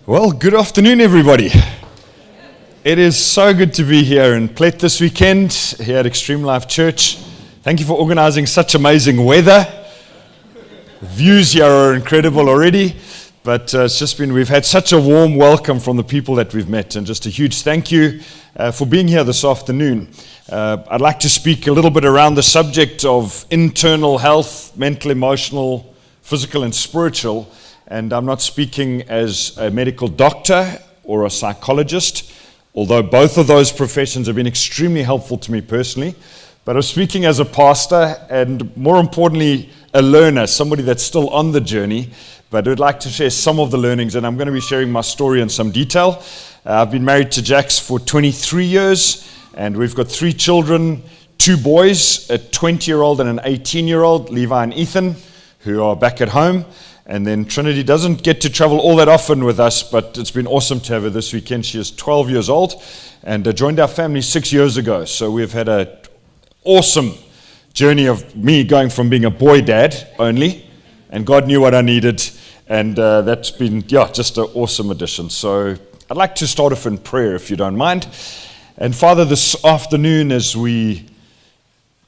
Well, good afternoon, everybody. It is so good to be here in Plet this weekend, here at Extreme Life Church. Thank you for organizing such amazing weather. Views here are incredible already, but we've had such a warm welcome from the people that we've met, and just a huge thank you for being here this afternoon. I'd like to speak a little bit around the subject of internal health, mental, emotional, physical, and spiritual. And I'm not speaking as a medical doctor or a psychologist, although both of those professions have been extremely helpful to me personally. But I'm speaking as a pastor and, more importantly, a learner, somebody that's still on the journey. But I'd like to share some of the learnings, and I'm going to be sharing my story in some detail. I've been married to Jax for 23 years, and we've got 3 children, 2 boys, a 20-year-old and an 18-year-old, Levi and Ethan, who are back at home. And then Trinity doesn't get to travel all that often with us, but it's been awesome to have her this weekend. She is 12 years old and joined our family 6 years ago. So we've had an awesome journey of me going from being a boy dad only, and God knew what I needed. And that's been, just an awesome addition. So I'd like to start off in prayer, if you don't mind. And Father, this afternoon, as we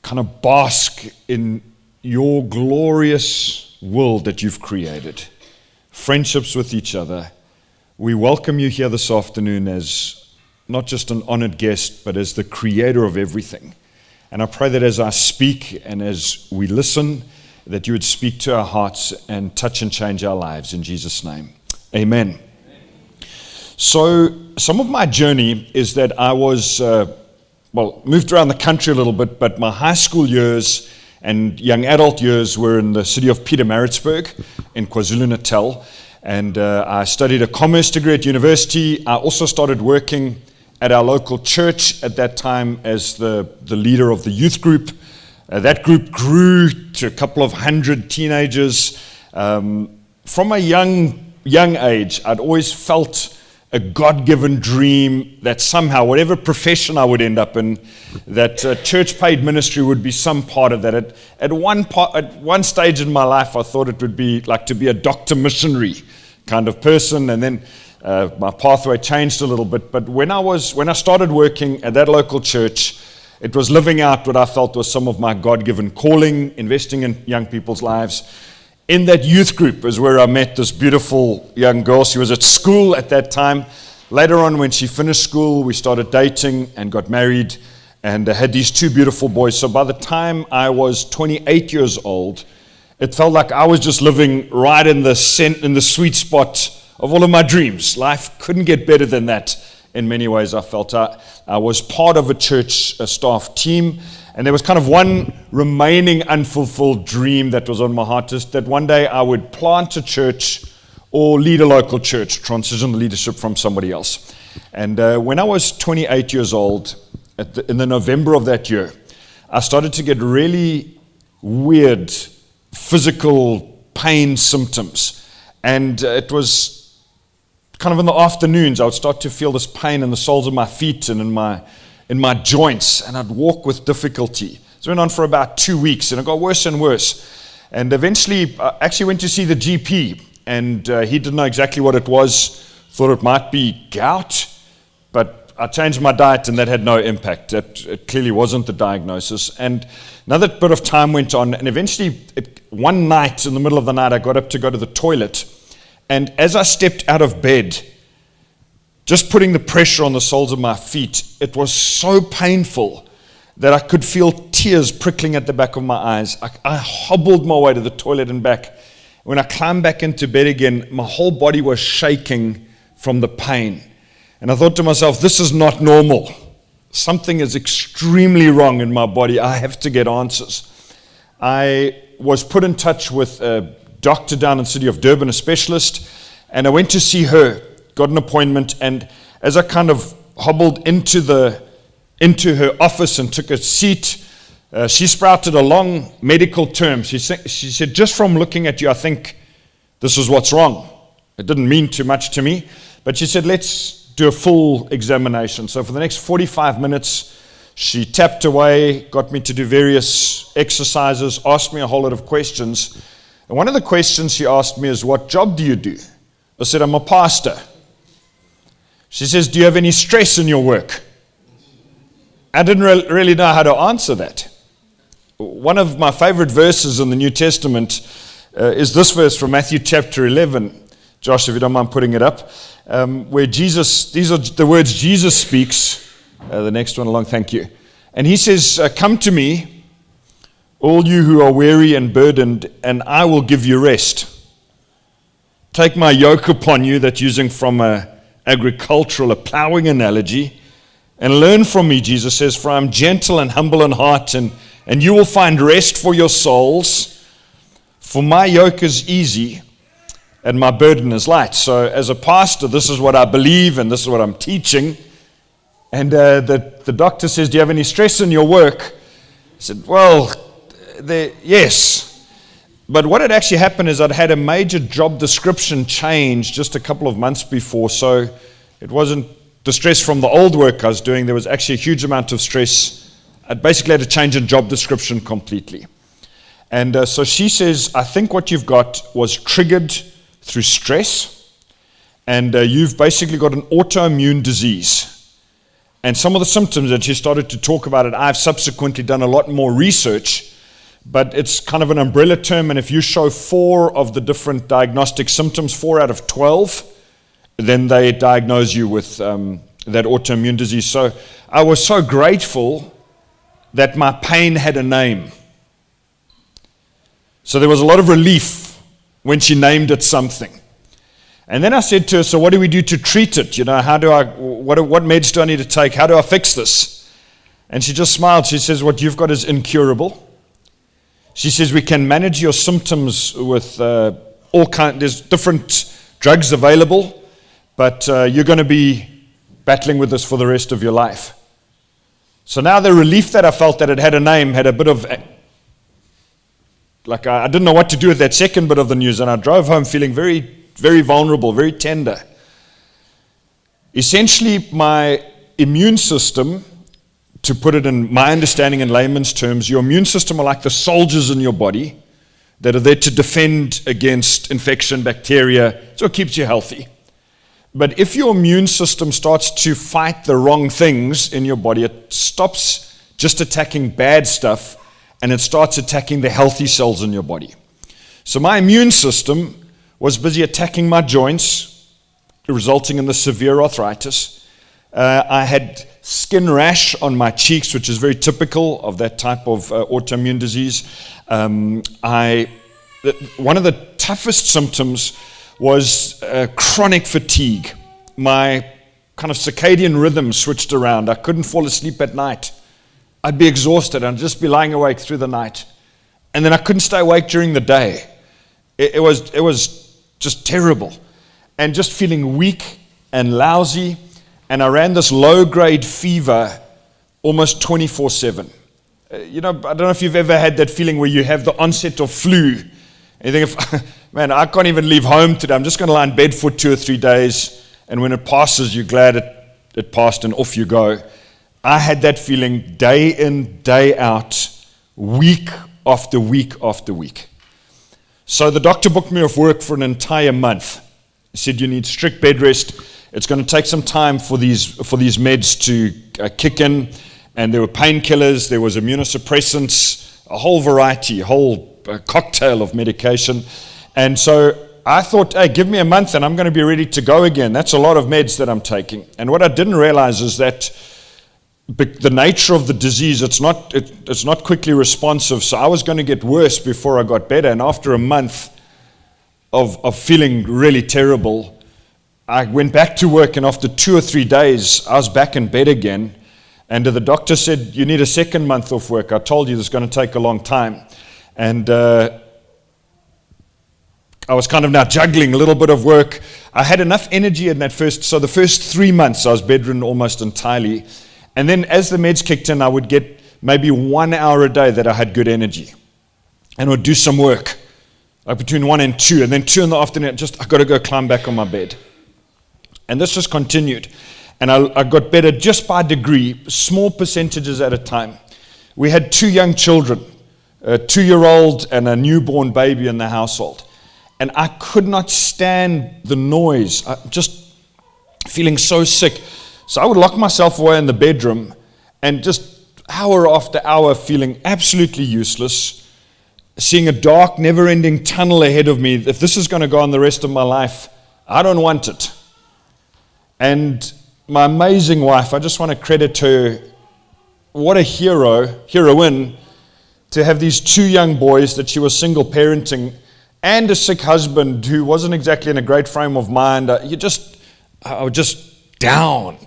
kind of bask in your glorious world that you've created, friendships with each other, we welcome you here this afternoon as not just an honored guest, but as the creator of everything. And I pray that as I speak and as we listen, that you would speak to our hearts and touch and change our lives in Jesus' name. Amen. So some of my journey is that I was, moved around the country a little bit, but my high school years and young adult years were in the city of Pietermaritzburg in KwaZulu-Natal. And I studied a commerce degree at university. I also started working at our local church at that time as the leader of the youth group. That group grew to a couple of hundred teenagers. From a young age, I'd always felt a God-given dream that somehow, whatever profession I would end up in, that church-paid ministry would be some part of that. At one stage in my life, I thought it would be like to be a doctor missionary kind of person, and then my pathway changed a little bit. But when I started working at that local church, it was living out what I felt was some of my God-given calling, investing in young people's lives. In that youth group is where I met this beautiful young girl. She was at school at that time. Later on, when she finished school, we started dating and got married and had these 2 beautiful boys. So by the time I was 28 years old, it felt like I was just living right in the sweet spot of all of my dreams. Life couldn't get better than that in many ways. I felt I was part of a church staff team. And there was kind of one remaining unfulfilled dream that was on my heart, just that one day I would plant a church or lead a local church, transition the leadership from somebody else. And when I was 28 years old, in the November of that year, I started to get really weird physical pain symptoms. And it was kind of in the afternoons, I would start to feel this pain in the soles of my feet and in my joints, and I'd walk with difficulty. It went on for about 2 weeks, and it got worse and worse. And eventually, I actually went to see the GP, and he didn't know exactly what it was, thought it might be gout, but I changed my diet, and that had no impact. It clearly wasn't the diagnosis. And another bit of time went on, and eventually, one night, in the middle of the night, I got up to go to the toilet, and as I stepped out of bed, just putting the pressure on the soles of my feet, it was so painful that I could feel tears prickling at the back of my eyes. I hobbled my way to the toilet and back. When I climbed back into bed again, my whole body was shaking from the pain. And I thought to myself, this is not normal. Something is extremely wrong in my body. I have to get answers. I was put in touch with a doctor down in the city of Durban, a specialist, and I went to see her. Got an appointment, and as I kind of hobbled into her office and took a seat, she sprouted a long medical term. She said, just from looking at you, I think this is what's wrong. It didn't mean too much to me, but she said, let's do a full examination. So for the next 45 minutes, she tapped away, got me to do various exercises, asked me a whole lot of questions. And one of the questions she asked me is, what job do you do? I said, I'm a pastor. She says, do you have any stress in your work? I didn't really know how to answer that. One of my favorite verses in the New Testament is this verse from Matthew chapter 11. Josh, if you don't mind putting it up, where Jesus, these are the words Jesus speaks. The next one along, thank you. And he says, come to me, all you who are weary and burdened, and I will give you rest. Take my yoke upon you, that's using from a plowing analogy, and learn from me, Jesus says, for I am gentle and humble in heart, and you will find rest for your souls. For my yoke is easy, and my burden is light. So as a pastor, this is what I believe, and this is what I'm teaching. And the doctor says, do you have any stress in your work? I said, well, yes. But what had actually happened is I'd had a major job description change just a couple of months before. So it wasn't the stress from the old work I was doing. There was actually a huge amount of stress. I'd basically had to change in job description completely. And so she says, I think what you've got was triggered through stress, and you've basically got an autoimmune disease. And some of the symptoms, and she started to talk about it, I've subsequently done a lot more research, but it's kind of an umbrella term, and if you show 4 of the different diagnostic symptoms, 4 out of 12, then they diagnose you with that autoimmune disease. So I was so grateful that my pain had a name. So there was a lot of relief when she named it something. And then I said to her, so what do we do to treat it? You know, what meds do I need to take? How do I fix this? And she just smiled. She says, what you've got is incurable. She says, we can manage your symptoms with there's different drugs available, but you're going to be battling with this for the rest of your life. So now the relief that I felt that it had a name had a bit of, like I didn't know what to do with that second bit of the news, and I drove home feeling very, very vulnerable, very tender. Essentially, my immune system, to put it in my understanding in layman's terms, your immune system are like the soldiers in your body that are there to defend against infection, bacteria, so it keeps you healthy. But if your immune system starts to fight the wrong things in your body, it stops just attacking bad stuff, and it starts attacking the healthy cells in your body. So my immune system was busy attacking my joints, resulting in the severe arthritis. I had skin rash on my cheeks, which is very typical of that type of autoimmune disease. One of the toughest symptoms was chronic fatigue. My kind of circadian rhythm switched around. I couldn't fall asleep at night. I'd be exhausted. I'd just be lying awake through the night. And then I couldn't stay awake during the day. It was just terrible. And just feeling weak and lousy. And I ran this low-grade fever almost 24/7. I don't know if you've ever had that feeling where you have the onset of flu. And you think, man, I can't even leave home today. I'm just going to lie in bed for 2 or 3 days. And when it passes, you're glad it passed and off you go. I had that feeling day in, day out, week after week after week. So the doctor booked me off work for an entire month. He said, you need strict bed rest. It's going to take some time for these meds to kick in. And there were painkillers, there was immunosuppressants, a whole variety, a whole cocktail of medication. And so I thought, hey, give me a month and I'm going to be ready to go again. That's a lot of meds that I'm taking. And what I didn't realize is that the nature of the disease, it's not quickly responsive. So I was going to get worse before I got better. And after a month of feeling really terrible, I went back to work, and after 2 or 3 days, I was back in bed again. And the doctor said, you need a second month off work. I told you this is going to take a long time. And I was kind of now juggling a little bit of work. I had enough energy in the first 3 months, I was bedridden almost entirely. And then as the meds kicked in, I would get maybe 1 hour a day that I had good energy. And would do some work, like between 1 and 2. And then 2 in the afternoon, I got to go climb back on my bed. And this just continued. And I got better just by degree, small percentages at a time. We had 2 young children, a 2-year-old and a newborn baby in the household. And I could not stand the noise. feeling so sick. So I would lock myself away in the bedroom and just hour after hour feeling absolutely useless, seeing a dark, never-ending tunnel ahead of me. If this is going to go on the rest of my life, I don't want it. And my amazing wife, I just want to credit her. What a heroine, to have these 2 young boys that she was single parenting and a sick husband who wasn't exactly in a great frame of mind. I was just down,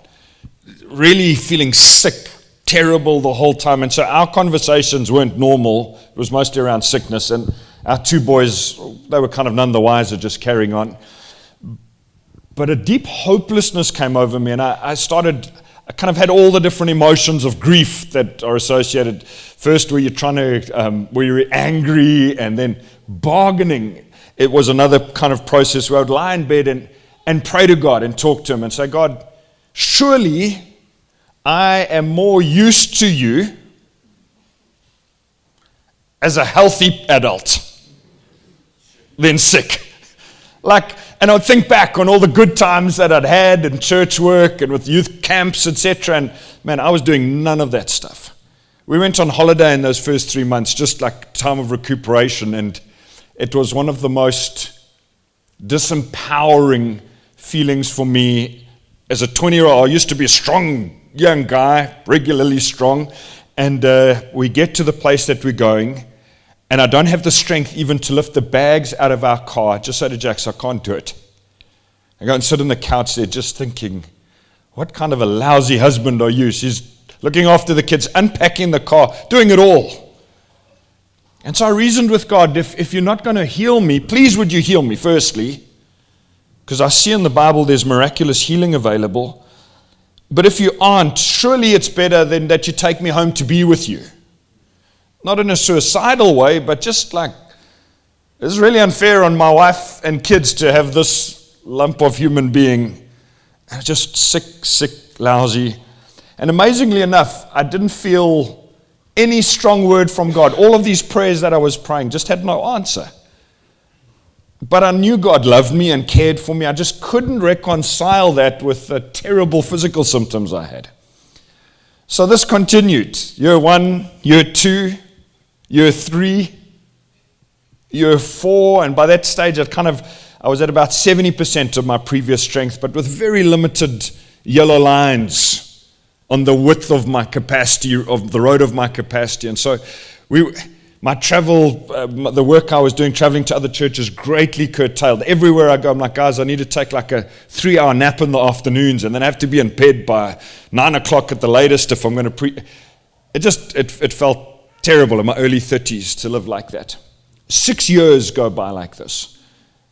really feeling sick, terrible the whole time. And so our conversations weren't normal. It was mostly around sickness. And our 2 boys, they were kind of none the wiser, just carrying on. But a deep hopelessness came over me, and I kind of had all the different emotions of grief that are associated. First, where you're angry, and then bargaining. It was another kind of process where I would lie in bed and pray to God and talk to Him and say, God, surely I am more used to you as a healthy adult than sick. And I would think back on all the good times that I'd had in church work and with youth camps, etc. And man, I was doing none of that stuff. We went on holiday in those first 3 months, just like time of recuperation. And it was one of the most disempowering feelings for me as a 20-year-old. I used to be a strong young guy, regularly strong. And we get to the place that we're going, and I don't have the strength even to lift the bags out of our car. I just say to Jax, I can't do it. I go and sit on the couch there just thinking, what kind of a lousy husband are you? She's looking after the kids, unpacking the car, doing it all. And so I reasoned with God, if you're not going to heal me, please would you heal me firstly? Because I see in the Bible there's miraculous healing available. But if you aren't, surely it's better than that you take me home to be with you. Not in a suicidal way, but just like, it's really unfair on my wife and kids to have this lump of human being. Just sick, lousy. And amazingly enough, I didn't feel any strong word from God. All of these prayers that I was praying just had no answer. But I knew God loved me and cared for me. I just couldn't reconcile that with the terrible physical symptoms I had. So this continued. Year 1, year 2, year 3, year 4, and by that stage I was at about 70% of my previous strength, but with very limited yellow lines on the width of my capacity, of the road of my capacity. And so my travel, the work I was doing, traveling to other churches, greatly curtailed. Everywhere I go, I'm like, guys, I need to take like a 3-hour nap in the afternoons, and then I have to be in bed by 9 o'clock at the latest if I'm going to It felt terrible in my early 30s to live like that. 6 years go by like this.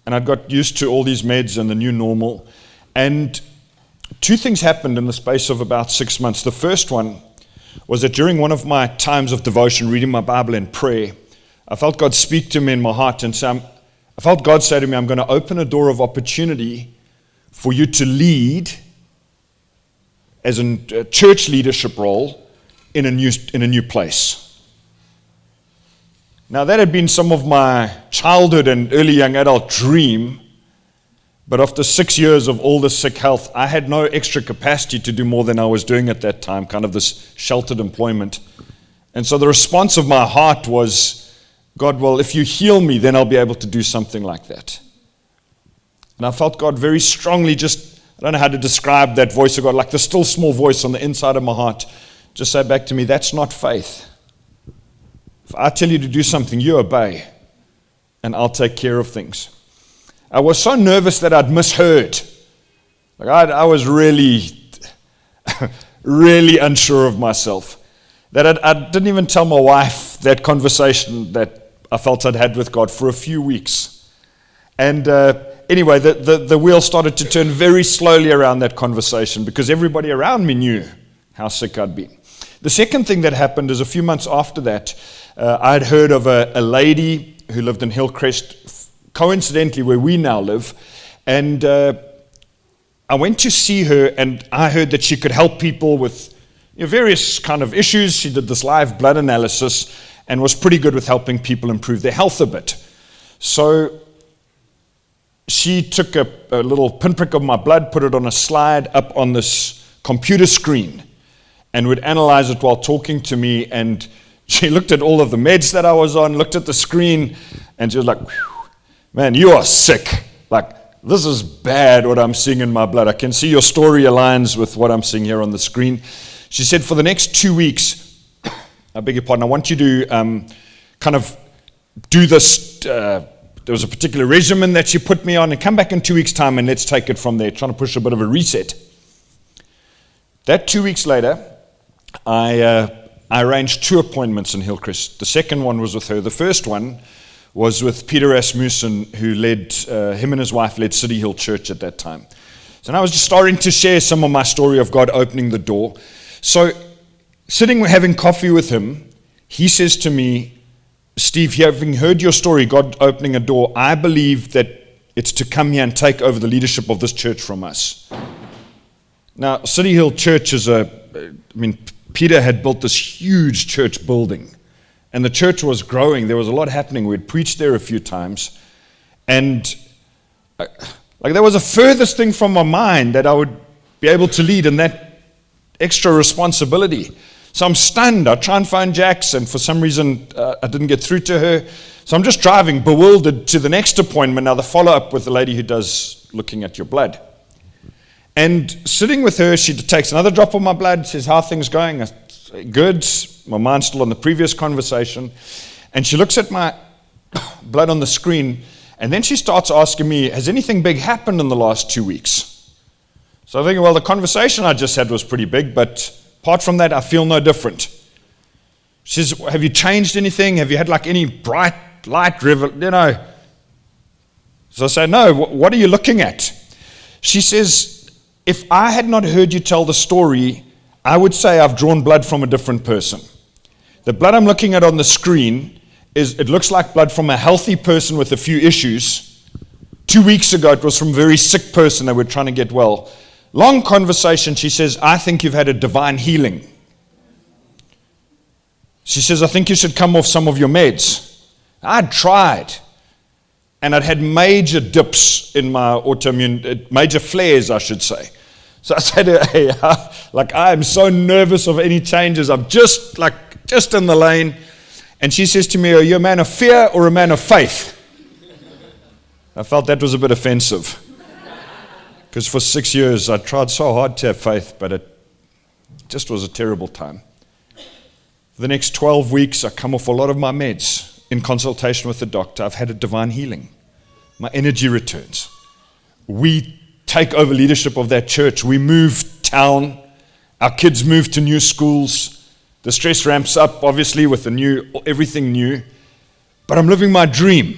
And I got used to all these meds and the new normal. And 2 things happened in the space of about 6 months. The first one was that during one of my times of devotion, reading my Bible and prayer, I felt God speak to me in my heart and say, I felt God say to me, I'm going to open a door of opportunity for you to lead as a church leadership role in a new place. Now, that had been some of my childhood and early young adult dream, but after 6 years of all this sick health, I had no extra capacity to do more than I was doing at that time, kind of this sheltered employment. And so the response of my heart was, God, well, if you heal me, then I'll be able to do something like that. And I felt God very strongly I don't know how to describe that voice of God, like the still small voice on the inside of my heart, just say back to me, that's not faith. If I tell you to do something, you obey, and I'll take care of things. I was so nervous that I'd misheard. I was really, really unsure of myself. That I didn't even tell my wife that conversation that I felt I'd had with God for a few weeks. And anyway, the wheel started to turn very slowly around that conversation because everybody around me knew how sick I'd been. The second thing that happened is a few months after that, I had heard of a lady who lived in Hillcrest, coincidentally where we now live, and I went to see her, and I heard that she could help people with various kind of issues. She did this live blood analysis and was pretty good with helping people improve their health a bit. So she took a little pinprick of my blood, put it on a slide up on this computer screen, and would analyze it while talking to me. And she looked at all of the meds that I was on, looked at the screen, and she was like, man, you are sick. Like, this is bad what I'm seeing in my blood. I can see your story aligns with what I'm seeing here on the screen. She said, for the next 2 weeks, I beg your pardon, I want you to kind of do this. There was a particular regimen that she put me on, and come back in 2 weeks' time and let's take it from there, trying to push a bit of a reset. That 2 weeks later, I arranged 2 appointments in Hillcrest. The second one was with her. The first one was with Peter Rasmussen, who led, him and his wife led City Hill Church at that time. So now I was just starting to share some of my story of God opening the door. So sitting having coffee with him, he says to me, Steve, having heard your story, God opening a door, I believe that it's to come here and take over the leadership of this church from us. Now, City Hill Church is Peter had built this huge church building, and the church was growing. There was a lot happening. We'd preached there a few times, and there was a furthest thing from my mind that I would be able to lead in that extra responsibility. So I'm stunned. I try and find Jax, and for some reason I didn't get through to her. So I'm just driving bewildered to the next appointment, now the follow-up with the lady who does looking at your blood. And sitting with her, she takes another drop of my blood, says, how are things going? I say, good. My mind's still on the previous conversation. And she looks at my blood on the screen, and then she starts asking me, has anything big happened in the last 2 weeks? So I'm thinking, well, the conversation I just had was pretty big, but apart from that, I feel no different. She says, have you changed anything? Have you had like any bright light, So I say, no, what are you looking at? She says, if I had not heard you tell the story, I would say I've drawn blood from a different person. The blood I'm looking at on the screen, it looks like blood from a healthy person with a few issues. 2 weeks ago, it was from a very sick person that we're trying to get well. Long conversation, she says, I think you've had a divine healing. She says, I think you should come off some of your meds. I'd tried, and I'd had major dips in my autoimmune, major flares, I should say. So I said to her, hey, I am so nervous of any changes. I'm just in the lane. And she says to me, are you a man of fear or a man of faith? I felt that was a bit offensive. Because for 6 years, I tried so hard to have faith, but it just was a terrible time. For the next 12 weeks, I come off a lot of my meds in consultation with the doctor. I've had a divine healing. My energy returns. We take over leadership of that church. We move town. Our kids move to new schools. The stress ramps up, obviously, with everything new. But I'm living my dream.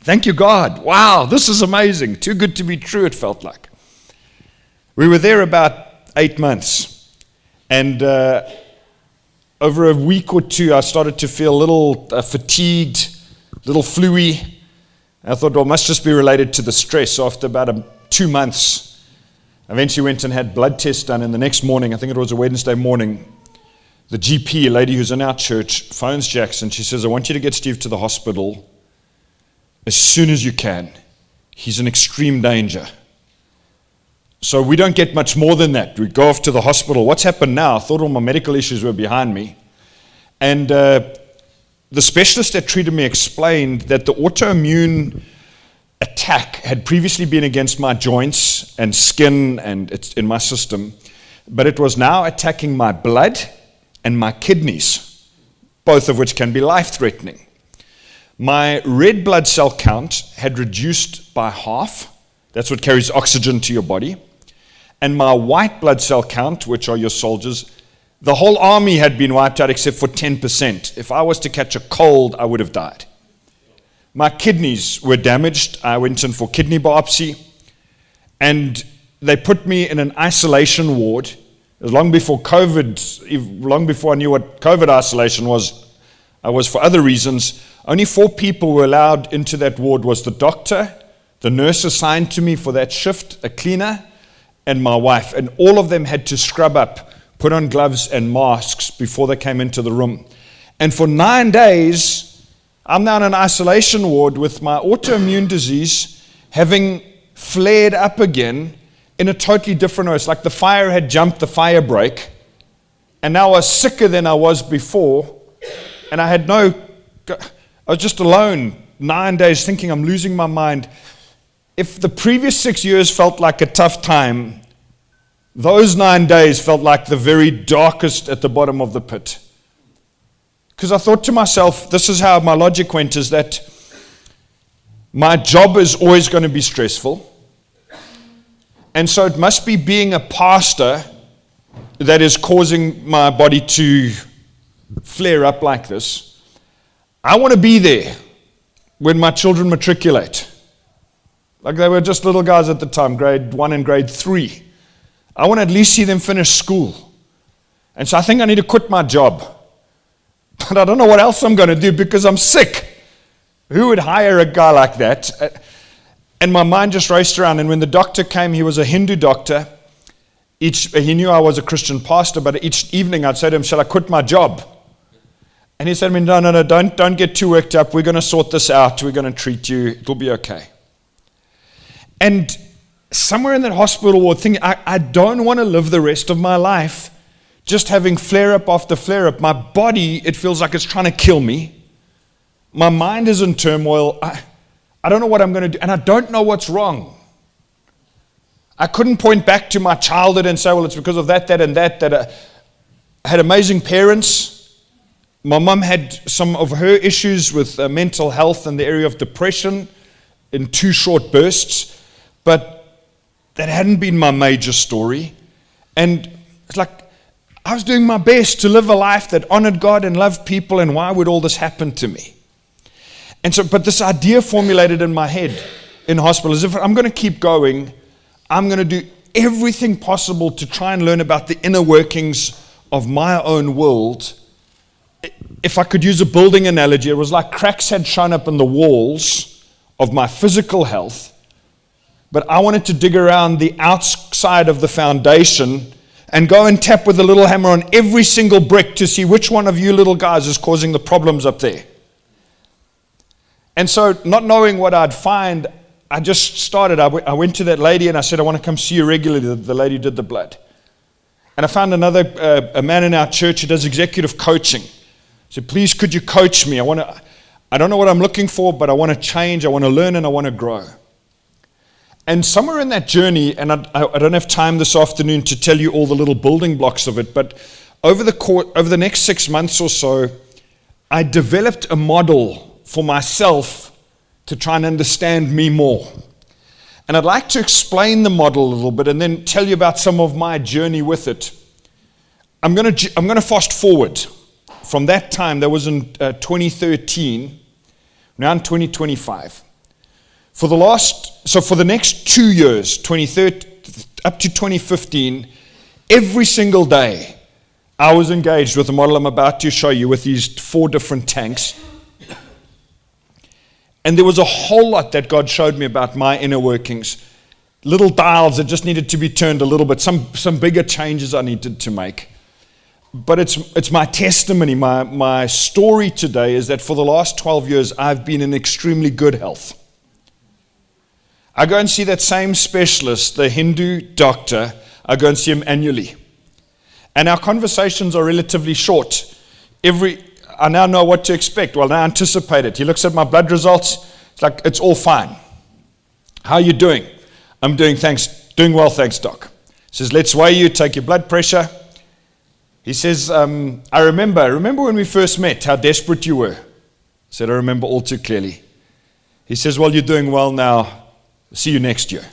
Thank you, God. Wow, this is amazing. Too good to be true, it felt like. We were there about 8 months, and over a week or two, I started to feel a little fatigued, a little fluey. I thought, well, it must just be related to the stress. So after about 2 months, I eventually went and had blood tests done, and the next morning, I think it was a Wednesday morning, the GP, a lady who's in our church, phones Jackson. She says, I want you to get Steve to the hospital as soon as you can. He's in extreme danger. So we don't get much more than that. We go off to the hospital. What's happened now? I thought all my medical issues were behind me. And the specialist that treated me explained that the autoimmune attack had previously been against my joints and skin and it's in my system, but it was now attacking my blood and my kidneys, both of which can be life-threatening. My red blood cell count had reduced by half. That's what carries oxygen to your body. And my white blood cell count, which are your soldiers, the whole army had been wiped out except for 10%. If I was to catch a cold, I would have died. My kidneys were damaged. I went in for kidney biopsy, and they put me in an isolation ward. It was long before COVID, long before I knew what COVID isolation was. I was for other reasons. Only 4 people were allowed into that ward. Was the doctor, the nurse assigned to me for that shift, a cleaner, and my wife. And all of them had to scrub up, put on gloves and masks before they came into the room. And for 9 days, I'm now in an isolation ward with my autoimmune disease, having flared up again in a totally different way. It's like the fire had jumped the fire break, and now I was sicker than I was before, and I was just alone 9 days thinking I'm losing my mind. If the previous 6 years felt like a tough time, those 9 days felt like the very darkest at the bottom of the pit. Because I thought to myself, this is how my logic went, is that my job is always going to be stressful. And so it must be being a pastor that is causing my body to flare up like this. I want to be there when my children matriculate. Like they were just little guys at the time, grade 1 and grade 3. I want to at least see them finish school. And so I think I need to quit my job. But I don't know what else I'm going to do because I'm sick. Who would hire a guy like that? And my mind just raced around. And when the doctor came, he was a Hindu doctor. He knew I was a Christian pastor, but each evening I'd say to him, shall I quit my job? And he said to me, no, don't get too worked up. We're going to sort this out. We're going to treat you. It'll be okay. And somewhere in that hospital ward thinking, I don't want to live the rest of my life just having flare-up after flare-up. My body, it feels like it's trying to kill me. My mind is in turmoil. I don't know what I'm going to do, and I don't know what's wrong. I couldn't point back to my childhood and say, well, it's because of that, and that. I had amazing parents. My mum had some of her issues with mental health in the area of depression in 2 short bursts, but that hadn't been my major story. And it's like, I was doing my best to live a life that honored God and loved people, and why would all this happen to me? And so, but this idea formulated in my head in hospital is if I'm going to keep going, I'm going to do everything possible to try and learn about the inner workings of my own world. If I could use a building analogy, it was like cracks had shown up in the walls of my physical health, but I wanted to dig around the outside of the foundation and go and tap with a little hammer on every single brick to see which one of you little guys is causing the problems up there. And so, not knowing what I'd find, I just started. I went to that lady and I said, I want to come see you regularly. The lady did the blood. And I found a man in our church who does executive coaching. I said, please, could you coach me? I don't know what I'm looking for, but I want to change, I want to learn, and I want to grow. And somewhere in that journey, and I don't have time this afternoon to tell you all the little building blocks of it, but over the next 6 months or so, I developed a model for myself to try and understand me more. And I'd like to explain the model a little bit and then tell you about some of my journey with it. I'm going to fast forward from that time. That was in 2013, now in 2025. For the next 2 years, 2013 up to 2015, every single day, I was engaged with the model I'm about to show you with these 4 different tanks. And there was a whole lot that God showed me about my inner workings. Little dials that just needed to be turned a little bit. Some bigger changes I needed to make. But it's my testimony, my story today is that for the last 12 years, I've been in extremely good health. I go and see that same specialist, the Hindu doctor. I go and see him annually. And our conversations are relatively short. I now know what to expect. Well, now I anticipate it. He looks at my blood results. It's like, it's all fine. How are you doing? I'm doing well, thanks, doc. He says, let's weigh you, take your blood pressure. He says, I remember when we first met, how desperate you were. I said, I remember all too clearly. He says, well, you're doing well now. See you next year.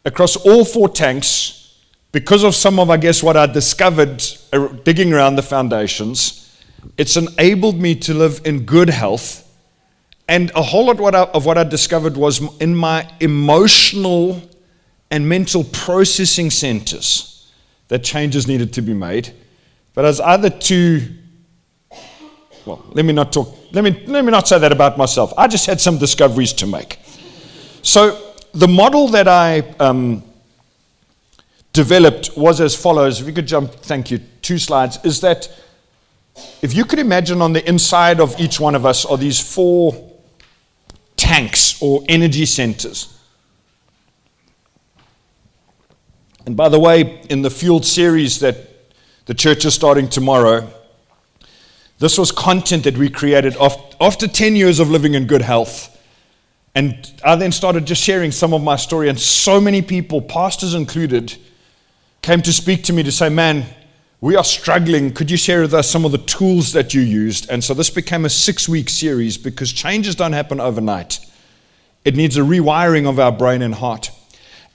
Across all 4 tanks, because of some of, I guess, what I discovered digging around the foundations, it's enabled me to live in good health. And a whole lot of what I discovered was in my emotional and mental processing centers that changes needed to be made. But as either let me not say that about myself. I just had some discoveries to make. So the model that I developed was as follows. If you could jump, thank you, 2 slides, is that if you could imagine on the inside of each one of us are these 4 tanks or energy centers. And by the way, in the Fueled series that the church is starting tomorrow, this was content that we created after 10 years of living in good health. And I then started just sharing some of my story, and so many people, pastors included, came to speak to me to say, man, we are struggling. Could you share with us some of the tools that you used? And so this became a 6-week series because changes don't happen overnight. It needs a rewiring of our brain and heart.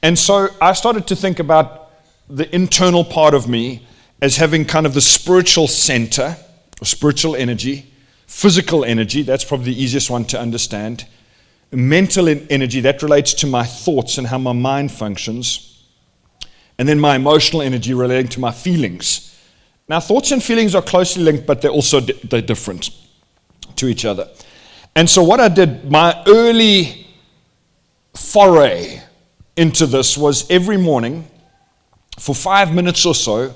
And so I started to think about the internal part of me as having kind of the spiritual center, or spiritual energy, physical energy, that's probably the easiest one to understand, mental energy, that relates to my thoughts and how my mind functions, and then my emotional energy relating to my feelings. Now, thoughts and feelings are closely linked, but they're different to each other. And so what I did, my early foray into this was every morning, for 5 minutes or so,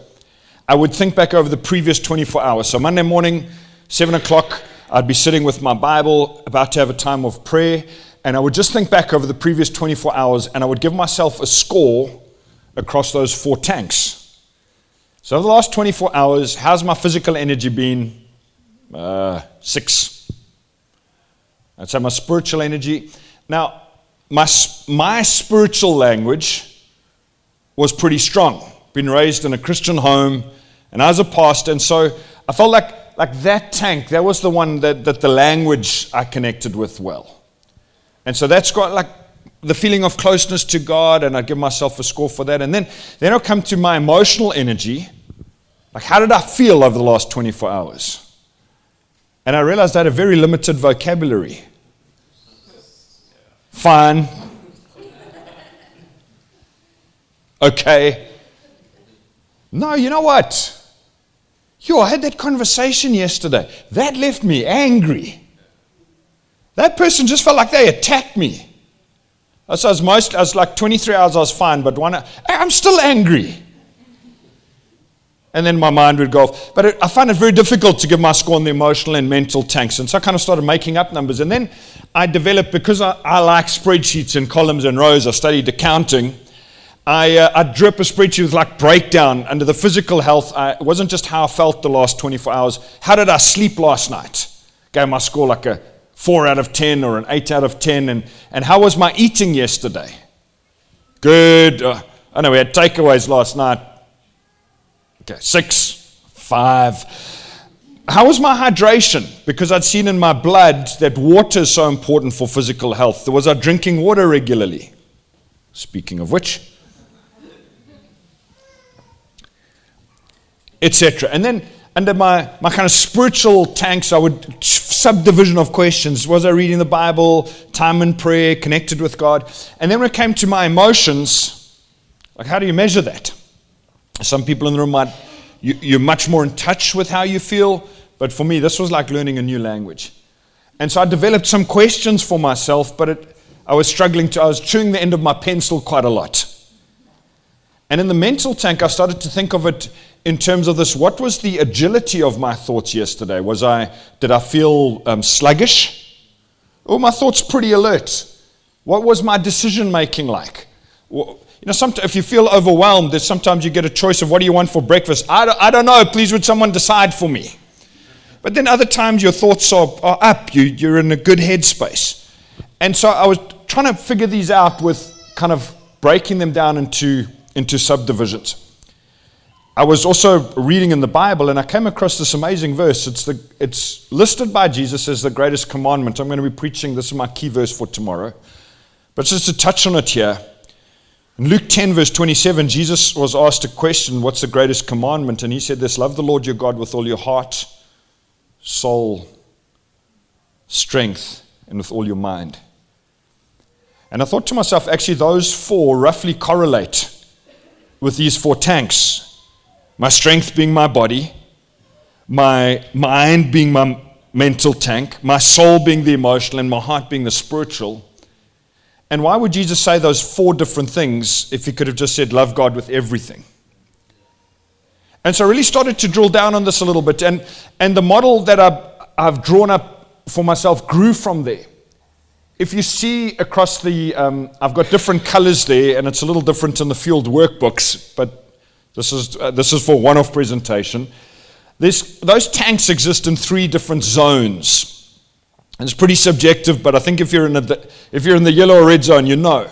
I would think back over the previous 24 hours. So Monday morning, 7 o'clock, I'd be sitting with my Bible, about to have a time of prayer, and I would just think back over the previous 24 hours, and I would give myself a score across those 4 tanks. So over the last 24 hours, how's my physical energy been? 6. I'd say my spiritual energy. Now, my spiritual language was pretty strong. Been raised in a Christian home, and I was a pastor, and so I felt like that tank, that was the one that the language I connected with well. And so that's got like the feeling of closeness to God, and I give myself a score for that. And then I'll come to my emotional energy. Like, how did I feel over the last 24 hours? And I realized I had a very limited vocabulary. Fine. Okay. No, you know what? I had that conversation yesterday. That left me angry. That person just felt like they attacked me. So I was like 23 hours I was fine, but I'm still angry. And then my mind would go off. But I find it very difficult to give my score on the emotional and mental tanks. And so I kind of started making up numbers. And then I developed, because I like spreadsheets and columns and rows, I studied accounting. I drew up a spreadsheet with like breakdown under the physical health. It wasn't just how I felt the last 24 hours. How did I sleep last night? Gave my score like a 4 out of 10 or an 8 out of 10. And how was my eating yesterday? Good. I know we had takeaways last night. Okay, 6, 5. How was my hydration? Because I'd seen in my blood that water is so important for physical health. Was I drinking water regularly? Speaking of which, etc. And then under my kind of spiritual tanks, I would subdivision of questions. Was I reading the Bible, time in prayer, connected with God? And then when it came to my emotions, like, how do you measure that? Some people in the room you're much more in touch with how you feel, but for me, this was like learning a new language. And so I developed some questions for myself, but I was chewing the end of my pencil quite a lot. And in the mental tank, I started to think of it in terms of this: what was the agility of my thoughts yesterday? Did I feel sluggish? Or my thoughts pretty alert? What was my decision making like? Sometimes if you feel overwhelmed, sometimes you get a choice of what do you want for breakfast. I don't know. Please, would someone decide for me? But then other times your thoughts are up. You're in a good headspace. And so I was trying to figure these out with kind of breaking them down into subdivisions. I was also reading in the Bible, and I came across this amazing verse. It's listed by Jesus as the greatest commandment. I'm going to be preaching. This is my key verse for tomorrow. But just to touch on it here, in Luke 10, verse 27, Jesus was asked a question, what's the greatest commandment? And he said this: love the Lord your God with all your heart, soul, strength, and with all your mind. And I thought to myself, actually, those 4 roughly correlate with these 4 tanks. My strength being my body, my mind being my mental tank, my soul being the emotional, and my heart being the spiritual. And why would Jesus say those 4 different things if he could have just said, love God with everything? And so I really started to drill down on this a little bit. And the model that I've drawn up for myself grew from there. if you see across the, I've got different colors there, and it's a little different in the field workbooks, but this is for one-off presentation. Those tanks exist in 3 different zones. And it's pretty subjective, but I think if you're in the yellow or red zone, you know.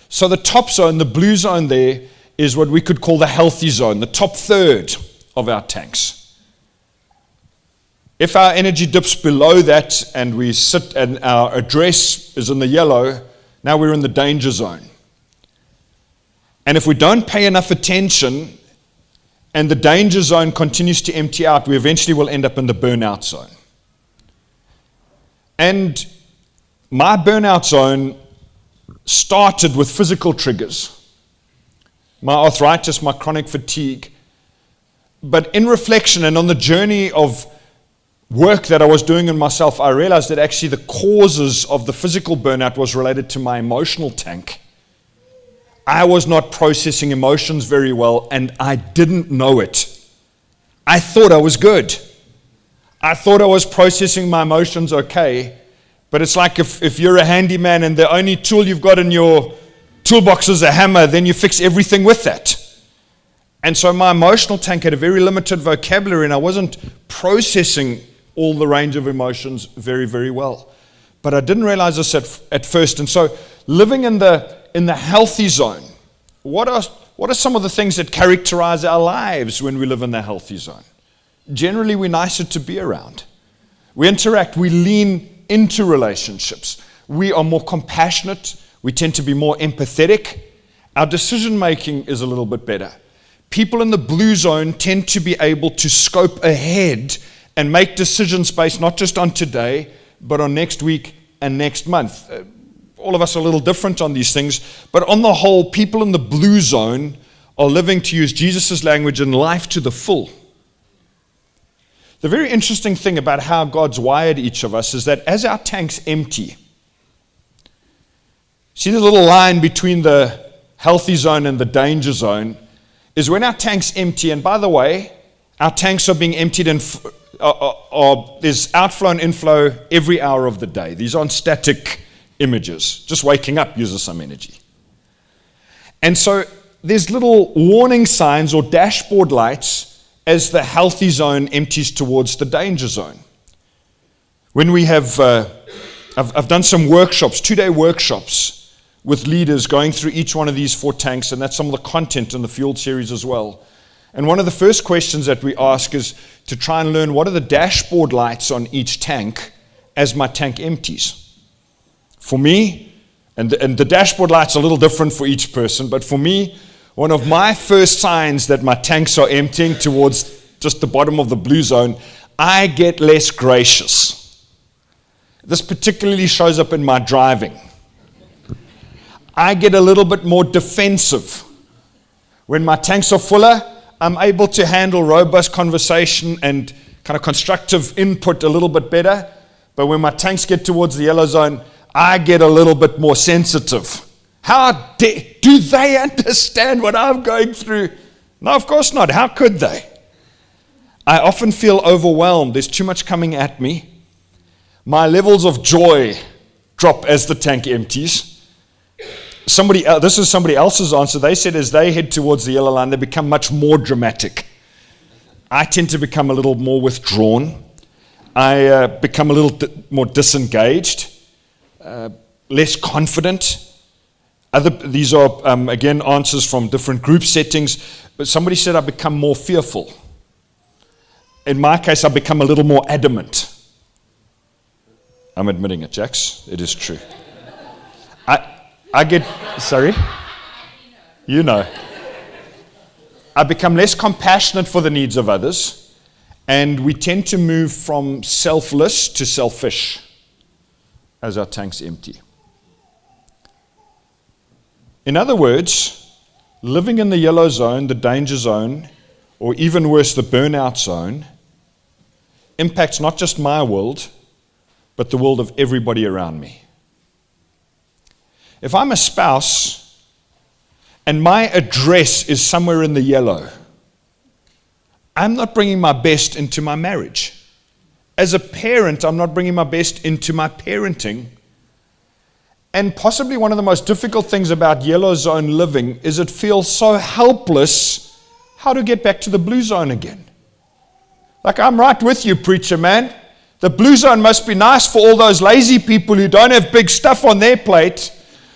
So the top zone, the blue zone there, is what we could call the healthy zone, the top third of our tanks. If our energy dips below that and we sit and our address is in the yellow, now we're in the danger zone. And if we don't pay enough attention and the danger zone continues to empty out, we eventually will end up in the burnout zone. And my burnout zone started with physical triggers. My arthritis, my chronic fatigue. But in reflection and on the journey of work that I was doing in myself, I realized that actually the causes of the physical burnout was related to my emotional tank. I was not processing emotions very well, and I didn't know it. I thought I was good. I thought I was processing my emotions okay, but it's like if you're a handyman and the only tool you've got in your toolbox is a hammer, then you fix everything with that. And so my emotional tank had a very limited vocabulary, and I wasn't processing all the range of emotions very, very well. But I didn't realize this at first. And so living in the healthy zone, what are some of the things that characterize our lives when we live in the healthy zone? Generally, we're nicer to be around. We interact, we lean into relationships. We are more compassionate. We tend to be more empathetic. Our decision making is a little bit better. People in the blue zone tend to be able to scope ahead and make decisions based not just on today, but on next week and next month. All of us are a little different on these things, but on the whole, people in the blue zone are living, to use Jesus' language, in life to the full. The very interesting thing about how God's wired each of us is that as our tanks empty, see the little line between the healthy zone and the danger zone is when our tanks empty, and by the way, our tanks are being emptied and there's outflow and inflow every hour of the day. These aren't static images. Just waking up uses some energy. And so there's little warning signs or dashboard lights as the healthy zone empties towards the danger zone. When we have, I've done some workshops, 2-day workshops with leaders going through each one of these 4 tanks, and that's some of the content in the Fueled series as well. And one of the first questions that we ask is to try and learn what are the dashboard lights on each tank as my tank empties. For me, and the dashboard light's a little different for each person, but for me, one of my first signs that my tanks are emptying towards just the bottom of the blue zone, I get less gracious. This particularly shows up in my driving. I get a little bit more defensive. When my tanks are fuller, I'm able to handle robust conversation and kind of constructive input a little bit better. But when my tanks get towards the yellow zone, I get a little bit more sensitive. Do they understand what I'm going through? No, of course not. How could they? I often feel overwhelmed. There's too much coming at me. My levels of joy drop as the tank empties. This is somebody else's answer. They said as they head towards the yellow line, they become much more dramatic. I tend to become a little more withdrawn. I become a little more disengaged, less confident. These are, again, answers from different group settings. But somebody said I become more fearful. In my case, I become a little more adamant. I'm admitting it, Jax. It is true. I get, sorry? You know. I become less compassionate for the needs of others, and we tend to move from selfless to selfish as our tanks empty. In other words, living in the yellow zone, the danger zone, or even worse, the burnout zone, impacts not just my world, but the world of everybody around me. If I'm a spouse and my address is somewhere in the yellow, I'm not bringing my best into my marriage. As a parent, I'm not bringing my best into my parenting. And possibly one of the most difficult things about yellow zone living is it feels so helpless how to get back to the blue zone again. Like, I'm right with you, preacher man. The blue zone must be nice for all those lazy people who don't have big stuff on their plate,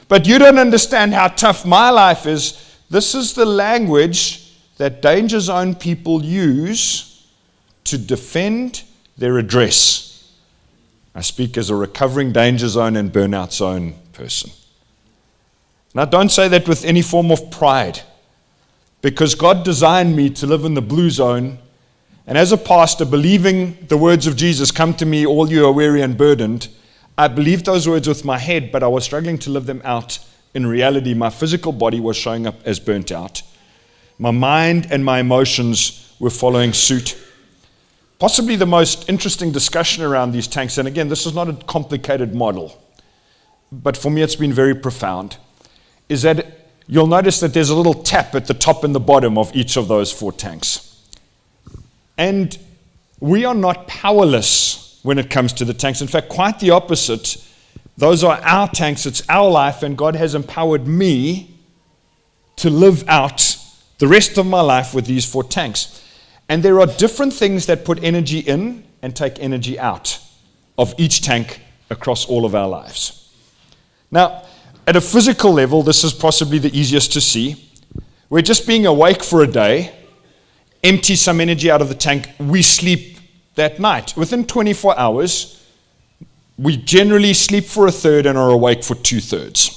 but you don't understand how tough my life is. This is the language that danger zone people use to defend their address. I speak as a recovering danger zone and burnout zone person. Now, don't say that with any form of pride, because God designed me to live in the blue zone. And as a pastor, believing the words of Jesus, "Come to me, all you are weary and burdened," I believed those words with my head, but I was struggling to live them out. In reality, my physical body was showing up as burnt out. My mind and my emotions were following suit. Possibly the most interesting discussion around these tanks, and again, this is not a complicated model, but for me it's been very profound, is that you'll notice that there's a little tap at the top and the bottom of each of those 4 tanks. And we are not powerless when it comes to the tanks. In fact, quite the opposite. Those are our tanks, it's our life, and God has empowered me to live out the rest of my life with these 4 tanks. And there are different things that put energy in and take energy out of each tank across all of our lives. Now, at a physical level, this is possibly the easiest to see. We're just being awake for a day, empty some energy out of the tank, we sleep that night. Within 24 hours, we generally sleep for 1/3 and are awake for 2/3.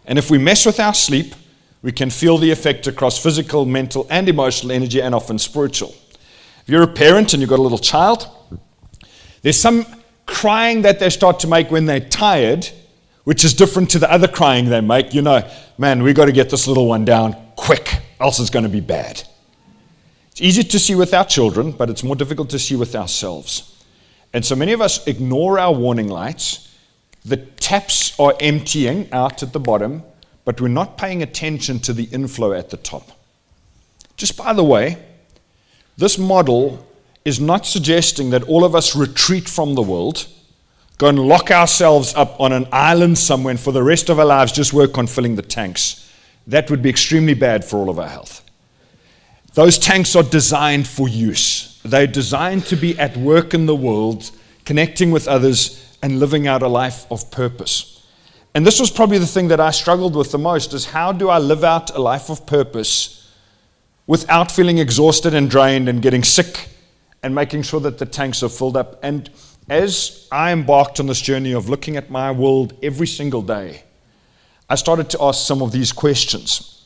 And if we mess with our sleep, we can feel the effect across physical, mental, and emotional energy, and often spiritual. If you're a parent and you've got a little child, there's some crying that they start to make when they're tired, which is different to the other crying they make. You know, man, we got to get this little one down quick, else it's going to be bad. It's easy to see with our children, but it's more difficult to see with ourselves. And so many of us ignore our warning lights. The taps are emptying out at the bottom, but we're not paying attention to the inflow at the top. Just by the way, this model is not suggesting that all of us retreat from the world, go and lock ourselves up on an island somewhere, and for the rest of our lives just work on filling the tanks. That would be extremely bad for all of our health. Those tanks are designed for use. They're designed to be at work in the world, connecting with others and living out a life of purpose. And this was probably the thing that I struggled with the most, is how do I live out a life of purpose without feeling exhausted and drained and getting sick, and making sure that the tanks are filled up. And as I embarked on this journey of looking at my world every single day, I started to ask some of these questions.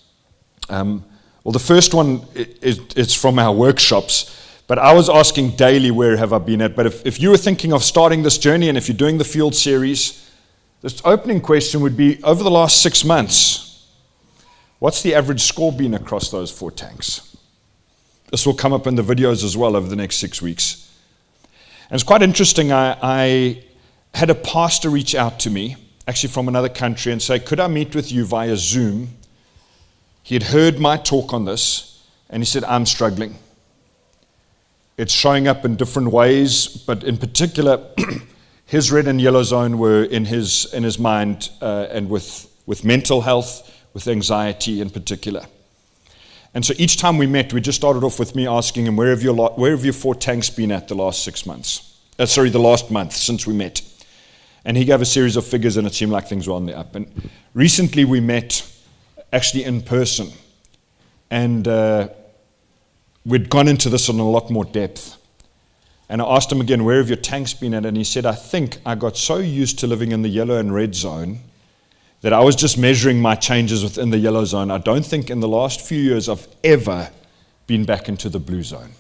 Well, the first one is from our workshops, but I was asking daily, where have I been at? But if you were thinking of starting this journey, and if you're doing the field series, this opening question would be, over the last 6 months, what's the average score been across those 4 tanks? This will come up in the videos as well over the next 6 weeks. And it's quite interesting. I had a pastor reach out to me, actually from another country, and say, could I meet with you via Zoom? He had heard my talk on this, and he said, I'm struggling. It's showing up in different ways, but in particular, his red and yellow zone were in his mind, and with mental health, with anxiety in particular. And so each time we met, we just started off with me asking him, where have your 4 tanks been at the last 6 months? The last month since we met. And he gave a series of figures, and it seemed like things were on the up. And recently we met actually in person, and we'd gone into this in a lot more depth. And I asked him again, where have your tanks been at? And he said, I think I got so used to living in the yellow and red zone that I was just measuring my changes within the yellow zone. I don't think in the last few years I've ever been back into the blue zone.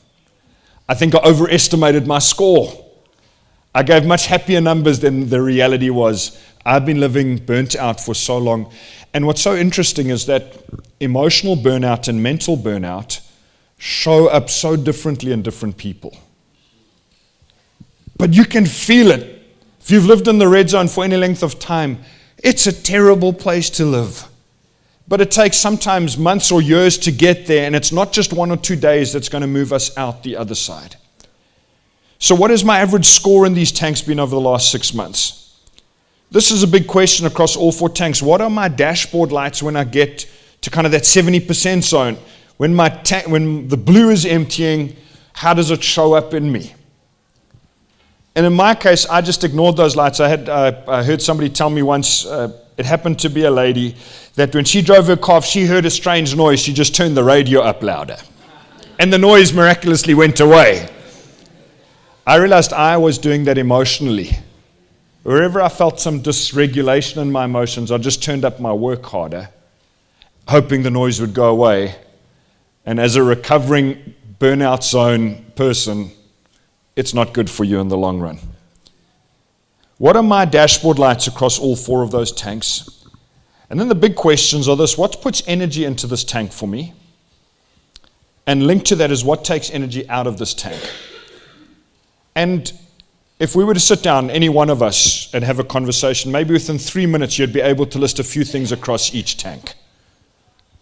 I think I overestimated my score. I gave much happier numbers than the reality was. I've been living burnt out for so long. And what's so interesting is that emotional burnout and mental burnout show up so differently in different people. But you can feel it. If you've lived in the red zone for any length of time, it's a terrible place to live. But it takes sometimes months or years to get there, and it's not just 1 or 2 days that's going to move us out the other side. So what has my average score in these tanks been over the last 6 months? This is a big question across all 4 tanks. What are my dashboard lights when I get to kind of that 70% zone? When the blue is emptying, how does it show up in me? And in my case, I just ignored those lights. I heard somebody tell me once, it happened to be a lady, that when she drove her car, if she heard a strange noise, she just turned the radio up louder. And the noise miraculously went away. I realized I was doing that emotionally. Wherever I felt some dysregulation in my emotions, I just turned up my work harder, hoping the noise would go away. And as a recovering burnout zone person, it's not good for you in the long run. What are my dashboard lights across all 4 of those tanks? And then the big questions are this: what puts energy into this tank for me? And linked to that is what takes energy out of this tank. And if we were to sit down, any one of us, and have a conversation, maybe within 3 minutes you'd be able to list a few things across each tank.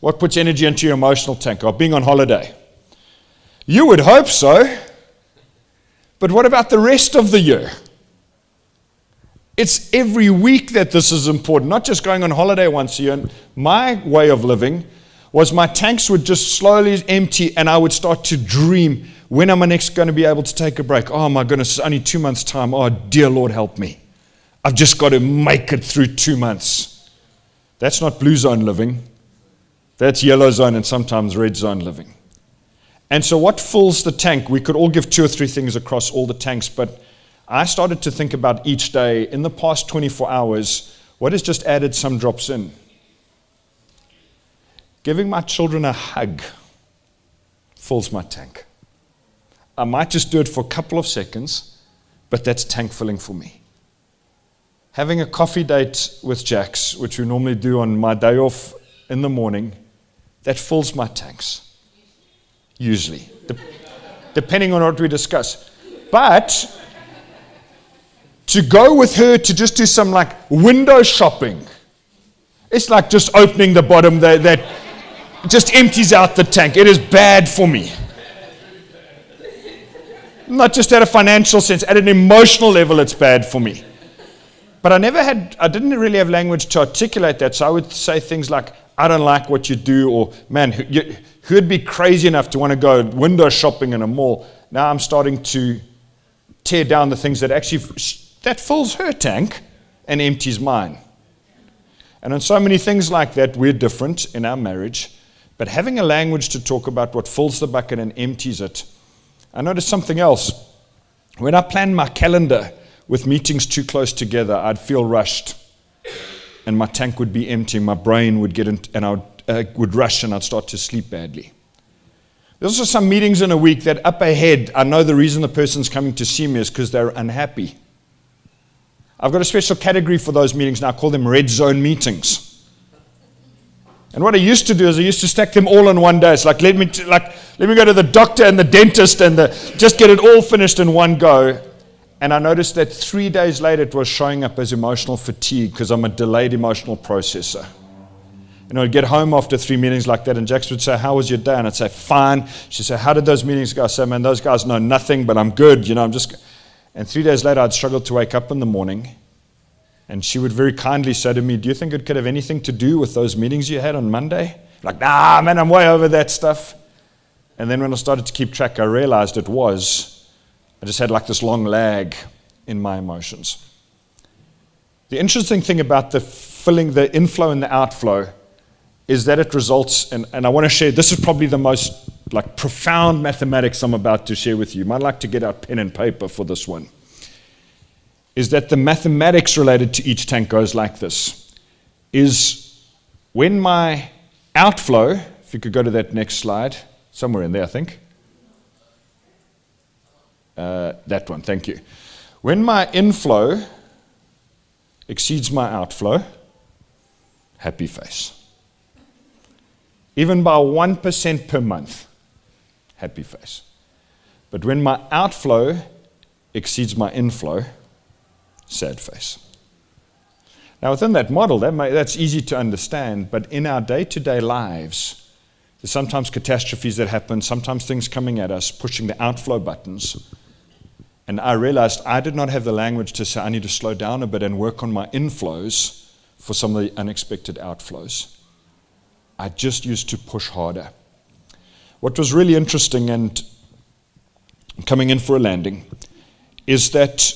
What puts energy into your emotional tank? Or being on holiday? You would hope so. But what about the rest of the year? It's every week that this is important, not just going on holiday once a year. And my way of living was my tanks would just slowly empty, and I would start to dream, when am I next going to be able to take a break? Oh my goodness, it's only 2 months' time. Oh dear Lord, help me. I've just got to make it through 2 months. That's not blue zone living. That's yellow zone and sometimes red zone living. And so what fills the tank? We could all give 2 or 3 things across all the tanks, but I started to think about each day, in the past 24 hours, what has just added some drops in? Giving my children a hug fills my tank. I might just do it for a couple of seconds, but that's tank filling for me. Having a coffee date with Jax, which we normally do on my day off in the morning, that fills my tanks. Usually. Depending on what we discuss. But to go with her to just do some like window shopping, it's like just opening the bottom that just empties out the tank. It is bad for me. Not just at a financial sense, at an emotional level, it's bad for me. But I didn't really have language to articulate that, so I would say things like, I don't like what you do, or man, who'd be crazy enough to want to go window shopping in a mall? Now I'm starting to tear down the things that actually, that fills her tank and empties mine. And on so many things like that, we're different in our marriage, but having a language to talk about what fills the bucket and empties it. I noticed something else. When I planned my calendar with meetings too close together, I'd feel rushed, and my tank would be empty. My brain would get in, and I would rush, and I'd start to sleep badly. There's also some meetings in a week that up ahead, I know the reason the person's coming to see me is because they're unhappy. I've got a special category for those meetings now. I call them red zone meetings. And what I used to do is I used to stack them all in one day. It's like, let me go to the doctor and the dentist and just get it all finished in one go. And I noticed that 3 days later it was showing up as emotional fatigue because I'm a delayed emotional processor. And I'd get home after 3 meetings like that, and Jax would say, how was your day? And I'd say, fine. She'd say, how did those meetings go? I'd say, man, those guys know nothing, but I'm good. And 3 days later I'd struggle to wake up in the morning. And she would very kindly say to me, do you think it could have anything to do with those meetings you had on Monday? Like, nah, man, I'm way over that stuff. And then when I started to keep track, I realized it was. I just had like this long lag in my emotions. The interesting thing about the inflow and the outflow is that it results in, and I want to share, this is probably the most like profound mathematics I'm about to share with you. You might like to get out pen and paper for this one. Is that the mathematics related to each tank goes like this. Is when my outflow, if you could go to that next slide, somewhere in there I think. That one, thank you. When my inflow exceeds my outflow, happy face. Even by 1% per month, happy face. But when my outflow exceeds my inflow, sad face. Now within that model, that's easy to understand, but in our day-to-day lives, there's sometimes catastrophes that happen, sometimes things coming at us, pushing the outflow buttons. And I realized I did not have the language to say I need to slow down a bit and work on my inflows for some of the unexpected outflows. I just used to push harder. What was really interesting, and coming in for a landing, is that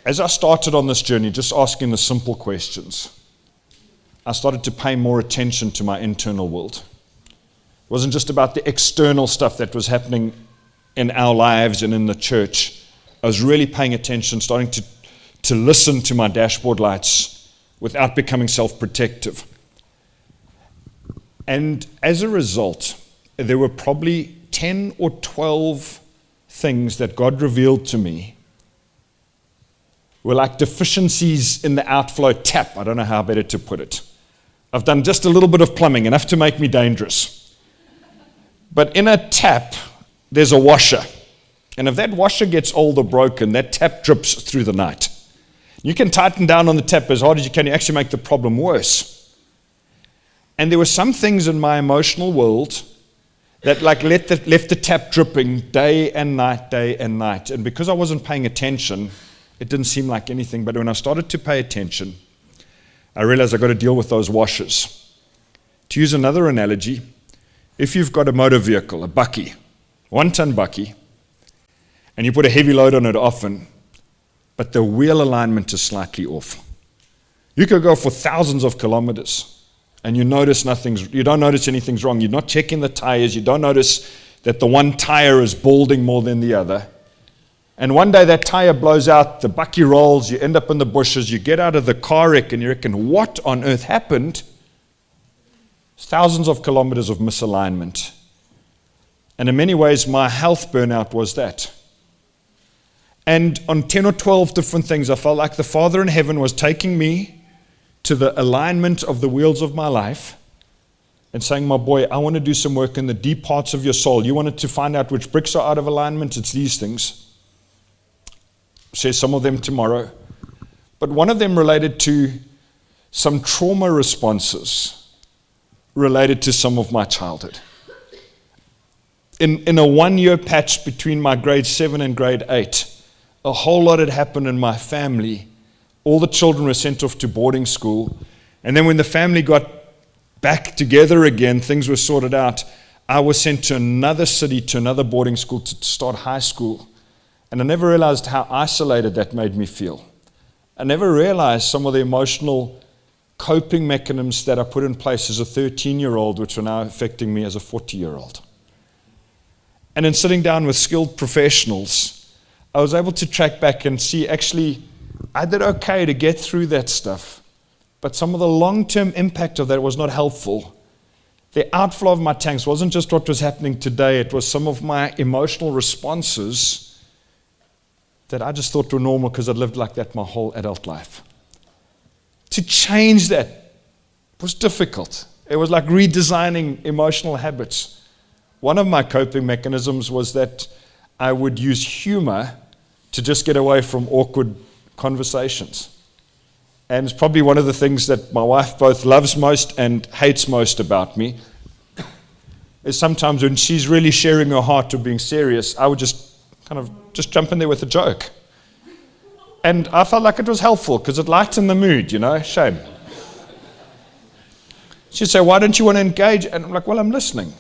as I started on this journey, just asking the simple questions, I started to pay more attention to my internal world. It wasn't just about the external stuff that was happening in our lives and in the church. I was really paying attention, starting to listen to my dashboard lights without becoming self-protective. And as a result, there were probably 10 or 12 things that God revealed to me were like deficiencies in the outflow tap. I don't know how better to put it. I've done just a little bit of plumbing, enough to make me dangerous. But in a tap, there's a washer. And if that washer gets old or broken, that tap drips through the night. You can tighten down on the tap as hard as you can. You actually make the problem worse. And there were some things in my emotional world that like left the tap dripping day and night, day and night. And because I wasn't paying attention, it didn't seem like anything. But when I started to pay attention, I realized I got to deal with those washers. To use another analogy, if you've got a motor vehicle, a bakkie, 1-ton bakkie, and you put a heavy load on it often, but the wheel alignment is slightly off. You could go for thousands of kilometers, and you don't notice anything's wrong. You're not checking the tires. You don't notice that the one tire is balding more than the other. And one day that tire blows out, the bakkie rolls, you end up in the bushes, you get out of the car wreck, and you reckon, what on earth happened? Thousands of kilometers of misalignment. And in many ways, my health burnout was that. And on 10 or 12 different things, I felt like the Father in heaven was taking me to the alignment of the wheels of my life and saying, my boy, I want to do some work in the deep parts of your soul. You wanted to find out which bricks are out of alignment? It's these things. Share some of them tomorrow. But one of them related to some trauma responses related to some of my childhood. In a 1-year patch between my grade 7 and grade 8, a whole lot had happened in my family. All the children were sent off to boarding school. And then when the family got back together again, things were sorted out. I was sent to another city, to another boarding school to start high school. And I never realized how isolated that made me feel. I never realized some of the emotional coping mechanisms that I put in place as a 13-year-old, which are now affecting me as a 40-year-old. And in sitting down with skilled professionals, I was able to track back and see, actually, I did okay to get through that stuff, but some of the long-term impact of that was not helpful. The outflow of my tanks wasn't just what was happening today, it was some of my emotional responses that I just thought were normal because I'd lived like that my whole adult life. To change that was difficult. It was like redesigning emotional habits. One of my coping mechanisms was that I would use humor to just get away from awkward conversations. And it's probably one of the things that my wife both loves most and hates most about me, is sometimes when she's really sharing her heart or being serious, I would just jump in there with a joke. And I felt like it was helpful because it lightened the mood, shame. She'd say, why don't you want to engage? And I'm like, well, I'm listening.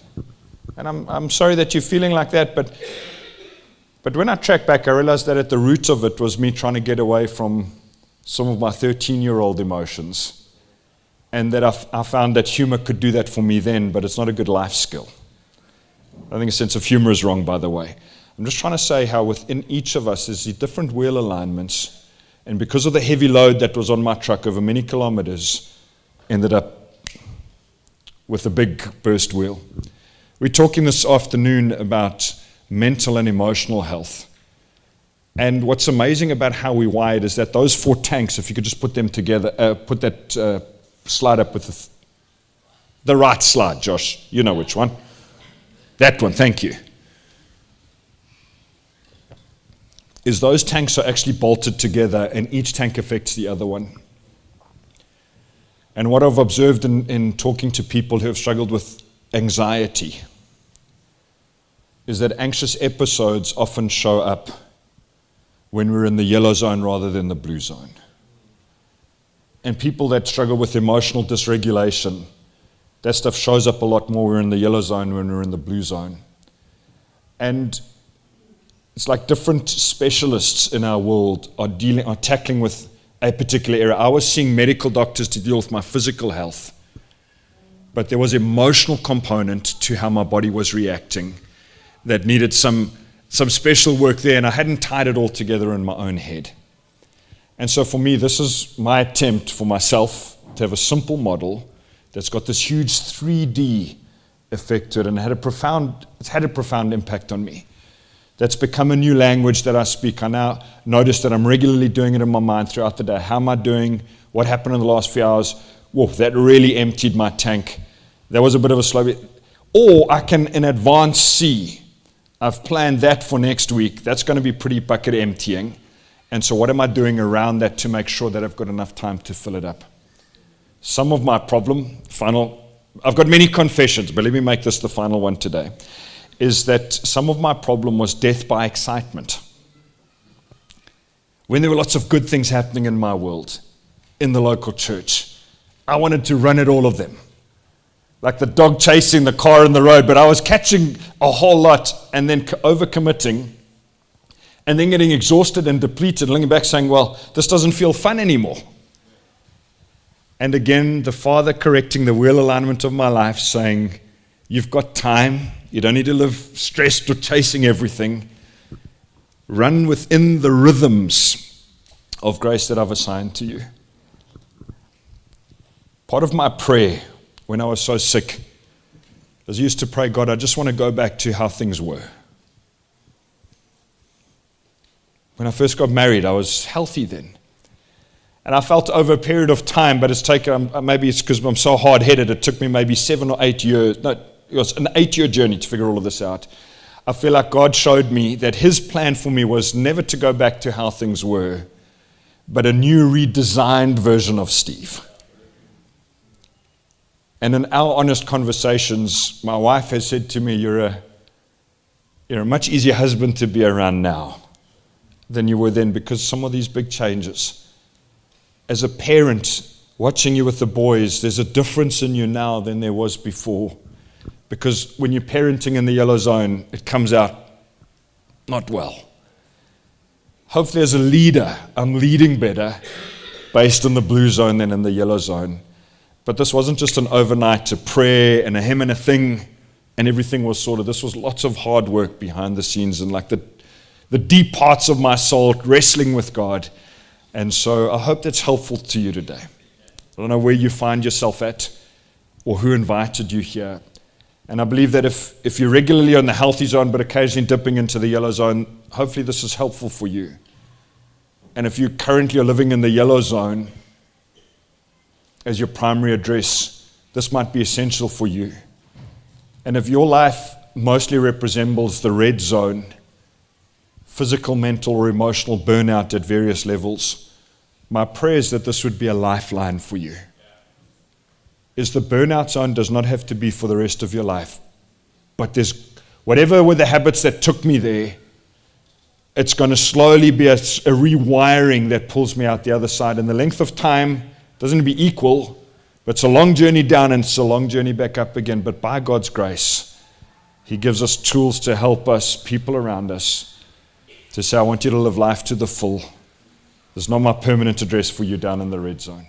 And I'm sorry that you're feeling like that, but when I track back, I realized that at the root of it was me trying to get away from some of my 13-year-old emotions. And that I found that humor could do that for me then, but it's not a good life skill. I think a sense of humor is wrong, by the way. I'm just trying to say how within each of us there's the different wheel alignments. And because of the heavy load that was on my truck over many kilometers, ended up with a big burst wheel. We're talking this afternoon about mental and emotional health. And what's amazing about how we wired is that those 4 tanks, if you could just put them together, put that slide up with the right slide, Josh. You know which one. That one, thank you. Is those tanks are actually bolted together and each tank affects the other one. And what I've observed in talking to people who have struggled with anxiety is that anxious episodes often show up when we're in the yellow zone rather than the blue zone. And people that struggle with emotional dysregulation, that stuff shows up a lot more. We're in the yellow zone when we're in the blue zone. And it's like different specialists in our world are tackling with a particular area. I was seeing medical doctors to deal with my physical health, but there was an emotional component to how my body was reacting that needed some special work there, and I hadn't tied it all together in my own head. And so for me, this is my attempt for myself to have a simple model that's got this huge 3D effect to it, and it's had a profound impact on me. That's become a new language that I speak. I now notice that I'm regularly doing it in my mind throughout the day. How am I doing? What happened in the last few hours? Whoa, that really emptied my tank. That was a bit of a slow bit. Or I can in advance see, I've planned that for next week. That's going to be pretty bucket emptying. And so what am I doing around that to make sure that I've got enough time to fill it up? Some of my problem, I've got many confessions, but let me make this the final one today, is that some of my problem was death by excitement. When there were lots of good things happening in my world, in the local church, I wanted to run at all of them. Like the dog chasing the car in the road, but I was catching a whole lot and then overcommitting and then getting exhausted and depleted, looking back saying, well, this doesn't feel fun anymore. And again, the Father correcting the wheel alignment of my life, saying, you've got time. You don't need to live stressed or chasing everything. Run within the rhythms of grace that I've assigned to you. Part of my prayer when I was so sick was I used to pray, God, I just want to go back to how things were. When I first got married, I was healthy then. And I felt over a period of time, but it's taken, maybe it's because I'm so hard-headed, it took me maybe 7 or 8 years. No, it was an 8-year journey to figure all of this out. I feel like God showed me that His plan for me was never to go back to how things were, but a new redesigned version of Steve. And in our honest conversations, my wife has said to me, you're a much easier husband to be around now than you were then, because some of these big changes. As a parent, watching you with the boys, there's a difference in you now than there was before. Because when you're parenting in the yellow zone, it comes out not well. Hopefully as a leader, I'm leading better based in the blue zone than in the yellow zone. But this wasn't just an overnight to prayer and a hymn and a thing and everything was sorted. This was lots of hard work behind the scenes and like the deep parts of my soul wrestling with God. And so I hope that's helpful to you today. I don't know where you find yourself at or who invited you here. And I believe that if you're regularly on the healthy zone but occasionally dipping into the yellow zone, hopefully this is helpful for you. And if you currently are living in the yellow zone as your primary address, this might be essential for you. And if your life mostly resembles the red zone, physical, mental, or emotional burnout at various levels, my prayer is that this would be a lifeline for you. Is the burnout zone does not have to be for the rest of your life. But there's whatever were the habits that took me there, it's going to slowly be a rewiring that pulls me out the other side. And the length of time doesn't be equal, but it's a long journey down and it's a long journey back up again. But by God's grace, He gives us tools to help us, people around us, to say, I want you to live life to the full. There's not my permanent address for you down in the red zone.